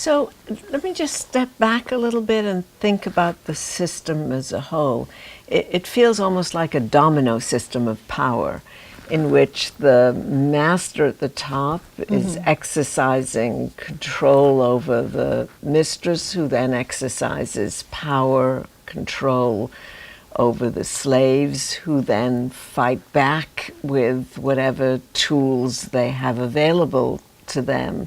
So let me just step back a little bit and think about the system as a whole. It feels almost like a domino system of power in which the master at the top is exercising control over the mistress, who then exercises power, control over the slaves, who then fight back with whatever tools they have available to them.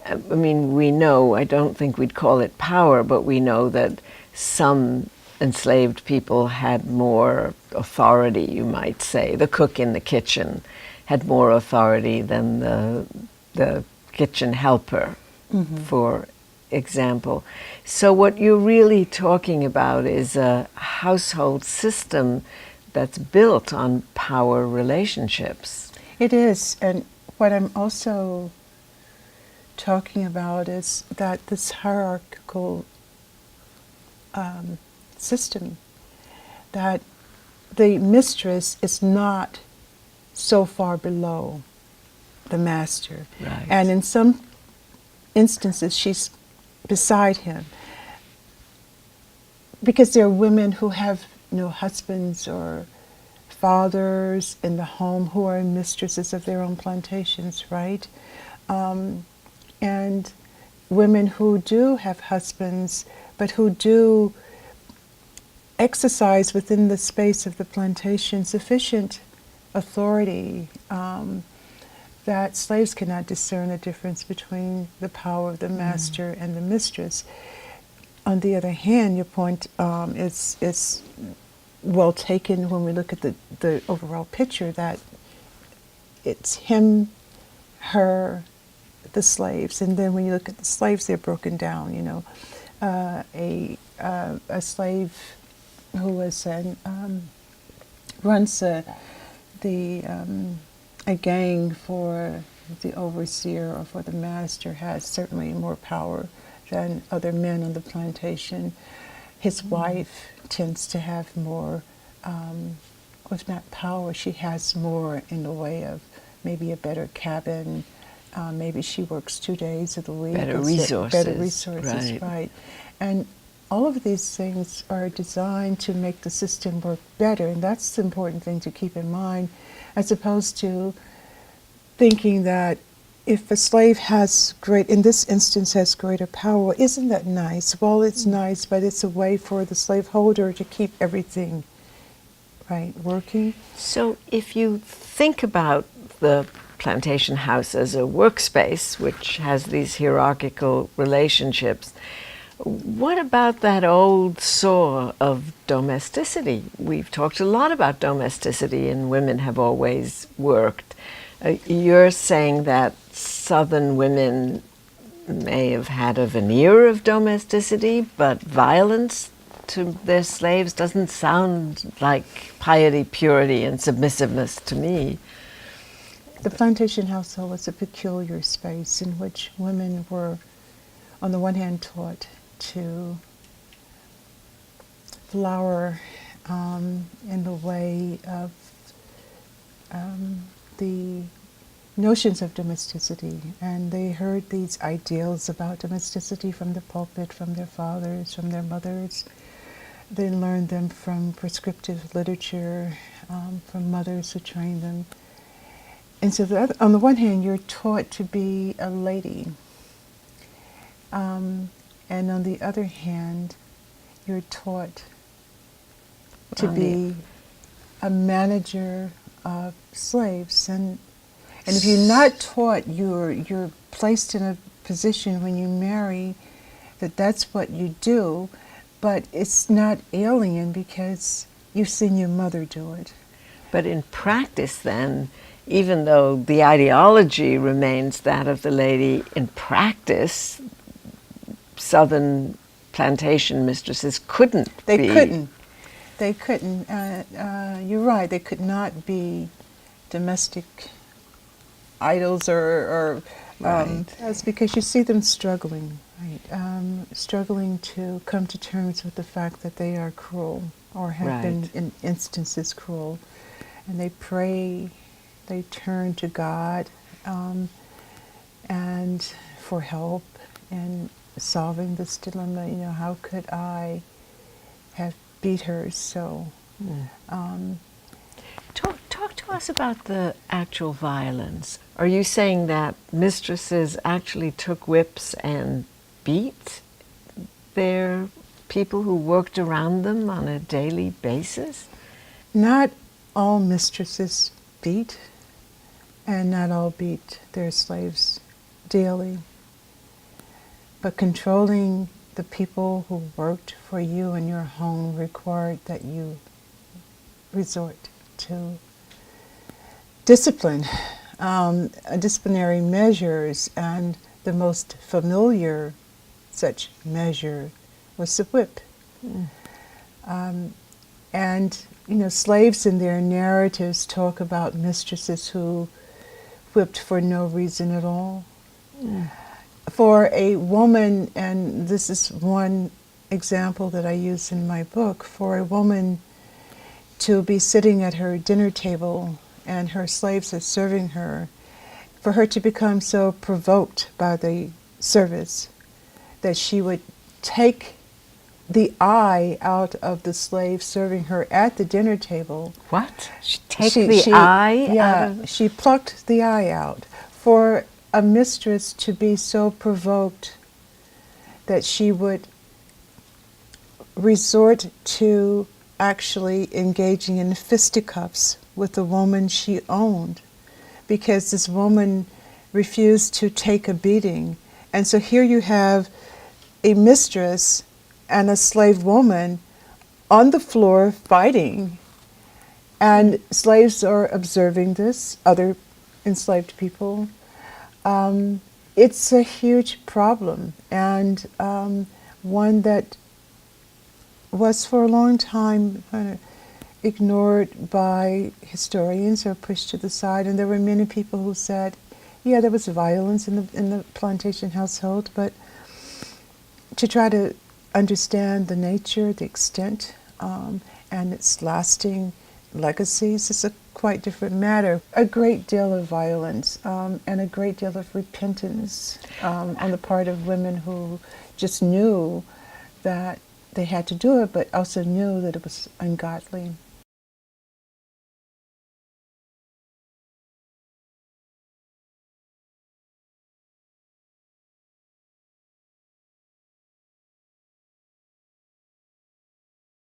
I mean, we know, I don't think we'd call it power, but we know that some enslaved people had more authority, you might say. The cook in the kitchen had more authority than the kitchen helper, for example. So what you're really talking about is a household system that's built on power relationships. It is, and what I'm also talking about is that this hierarchical system, that the mistress is not so far below the master. Right. And in some instances, she's beside him. Because there are women who have no husbands or fathers in the home who are mistresses of their own plantations, right? And women who do have husbands, but who do exercise within the space of the plantation sufficient authority that slaves cannot discern the difference between the power of the master and the mistress. On the other hand, your point is well taken when we look at the overall picture, that it's him, her, the slaves, and then when you look at the slaves, they're broken down. You know, a slave who was runs a gang for the overseer or for the master has certainly more power than other men on the plantation. His wife tends to have more, if not power, she has more in the way of maybe a better cabin. Maybe she works 2 days of the week. Better resources. Right. And all of these things are designed to make the system work better, and that's the important thing to keep in mind, as opposed to thinking that if a slave has in this instance has greater power, isn't that nice? Well, it's nice, but it's a way for the slaveholder to keep everything, right, working. So if you think about the plantation house as a workspace, which has these hierarchical relationships, what about that old saw of domesticity? We've talked a lot about domesticity, and women have always worked. You're saying that Southern women may have had a veneer of domesticity, but violence to their slaves doesn't sound like piety, purity, and submissiveness to me. The plantation household was a peculiar space in which women were, on the one hand, taught to flower in the way of the notions of domesticity, and they heard these ideals about domesticity from the pulpit, from their fathers, from their mothers. They learned them from prescriptive literature, from mothers who trained them. And so on the one hand, you're taught to be a lady, and on the other hand, you're taught to be a manager of slaves. And if you're not taught, you're placed in a position when you marry that that's what you do, but it's not alien because you've seen your mother do it. But in practice then, even though the ideology remains that of the lady, in practice, Southern plantation mistresses couldn't be. They couldn't. You're right, they could not be domestic idols or Right. that's because you see them struggling, right? Struggling to come to terms with the fact that they are cruel or have been in instances cruel. And they pray, they turn to God and for help, and solving this dilemma. How could I have beat her so? Talk to us about the actual violence. Are you saying that mistresses actually took whips and beat their people who worked around them on a daily basis? Not all mistresses beat, and not all beat their slaves daily. But controlling the people who worked for you in your home required that you resort to discipline, disciplinary measures, and the most familiar such measure was the whip. And slaves in their narratives talk about mistresses who whipped for no reason at all. For a woman, and this is one example that I use in my book, for a woman to be sitting at her dinner table and her slaves are serving her, for her to become so provoked by the service that she would take the eye out of the slave serving her at the dinner table. What? Take the eye out of... She plucked the eye out. For a mistress to be so provoked that she would resort to actually engaging in fisticuffs with the woman she owned, because this woman refused to take a beating. And so here you have a mistress and a slave woman on the floor fighting, and slaves are observing this, other enslaved people. It's a huge problem, and one that was for a long time ignored by historians or pushed to the side. And there were many people who said, yeah, there was violence in the plantation household, but to try to understand the nature, the extent, and its lasting legacies is a quite different matter. A great deal of violence and a great deal of repentance on the part of women who just knew that they had to do it, but also knew that it was ungodly.